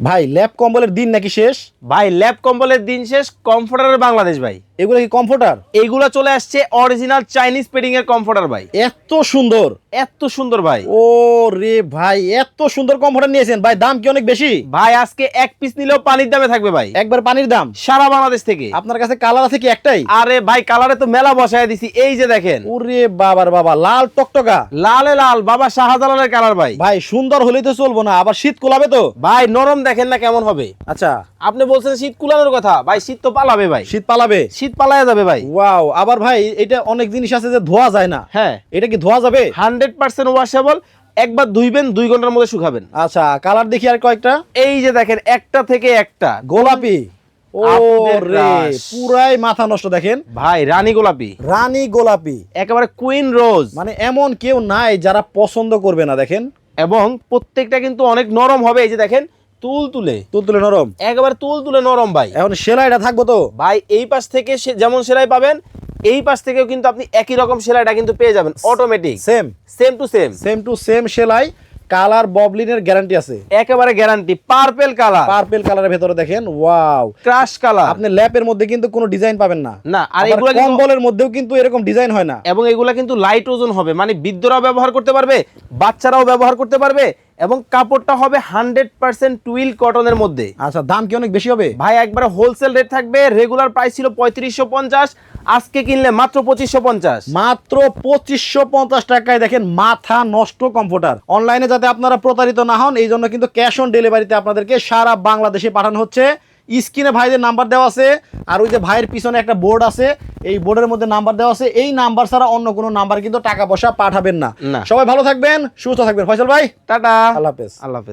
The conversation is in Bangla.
ভাই ল্যাব কম্বলের দিন নাকি শেষ? ভাই ল্যাব কম্বলের দিন শেষ, কমফোর্টারের বাংলাদেশ ভাই। এগুলো কি কমফোর্টার? এইগুলা চলে আসছে অরিজিনাল চাইনিজ পেডিং এর কমফোর্টার ভাই। এত সুন্দর, এত সুন্দর ভাই। ও রে ভাই, এত সুন্দর কমফোর্টার নিয়েছেন ভাই, দাম কি অনেক বেশি? ভাই আজকে এক পিস নিলেও পানির দামে থাকবে ভাই, একবার পানির দাম। সারা বাংলাদেশ থেকে। আপনার কাছে কালার আছে কি একটাই? আরে ভাই কালারে তো মেলা বসায় দিছি, এই যে দেখেন। ওরে বাবার বাবা, লাল টকটকা। লালে লাল বাবা শাহজালালের কালার ভাই। ভাই সুন্দর হলেই তো চলবো না, আবার শীত কোলাবে তো। ভাই নরম দেখেন না কেমন হবে। আচ্ছা, আপনি বলছেন শীত কুলানোর কথা, ভাই শীত তো পালাবে ভাই, শীত পালাবে। শীত পালায়া যাবে ভাই। ওয়াও, আবার ভাই এটা অনেক জিনিস আছে যে ধোয়া যায় না, হ্যাঁ এটা কি ধোয়া যাবে? 100% ওয়াশেবল। একবার ধুইবেন 2 ঘন্টার মধ্যে শুকাবেন। আচ্ছা, কালার দেখি আর কয়েকটা। এই যে দেখেন একটা থেকে একটা গোলাপি। ও আপনাদের রে, crush। পুরাই মাথা নষ্ট। দেখেন ভাই রানী গোলাপি, রানী গোলাপি, একেবারে কুইন রোজ। মানে এমন কেউ নাই যারা পছন্দ করবে না। দেখেন এবং প্রত্যেকটা কিন্তু অনেক নরম হবে, এই যে দেখেন তুল তুলে, তুলতুলে নরম। একেবারে তুল তুলে নরম ভাই। এখন সেলাইটা থাকবো তো? ভাই এই পাশ থেকে যেমন সেলাই পাবেন, এই পাশ থেকেও কিন্তু আপনি একই রকম সেলাইটা কিন্তু পেয়ে যাবেন automatic. Same same to same, same to same সেলাই। কালার ববলিনের গ্যারান্টি আছে, একেবারে গ্যারান্টি। পার্পল কালার, পার্পল কালারের ভেতরে দেখেন। Wow, crush colour. আপনি ল্যাপের মধ্যে কিন্তু কোনো ডিজাইন পাবেন না। না, আর আবার এগুলা কিন্তু, কম্বলের মধ্যেও কিন্তু এরকম ডিজাইন হয় না। এবং এগুলা কিন্তু লাইট ওজন হবে, মানে বৃদ্ধরাও ব্যবহার করতে পারবে, বাচ্চারাও ব্যবহার করতে পারবে। এবং কাপড়টা হবে 100% টুইল কটনের মধ্যে। আচ্ছা, দাম কি অনেক বেশি হবে? ভাই একবারে হোলসেল রেট থাকবে। রেগুলার প্রাইস ছিল 3550, আজকে কিনলে মাত্র 2550। মাত্র 2550 টাকায় দেখেন মাথা নষ্ট কমফোর্টার। অনলাইনে যাতে আপনারা প্রতারিত না হন, এই জন্য কিন্তু ক্যাশ অন ডেলিভারিতে আপনাদেরকে সারা বাংলাদেশে পাঠানো হচ্ছে। স্ক্রিনে ভাইদের নাম্বার দেওয়া আছে, আর ওই যে ভাইয়ের পিছনে একটা বোর্ড আছে, এই বোর্ডের মধ্যে নাম্বার দেওয়া আছে। এই নাম্বার ছাড়া অন্য কোনো নাম্বার কিন্তু টাকা পয়সা পাঠাবেন না। না। সবাই ভালো থাকবেন, সুস্থ থাকবেন। ফয়সাল ভাই, টাটা, আল্লাহ হাফেজ। আল্লাহ হাফেজ।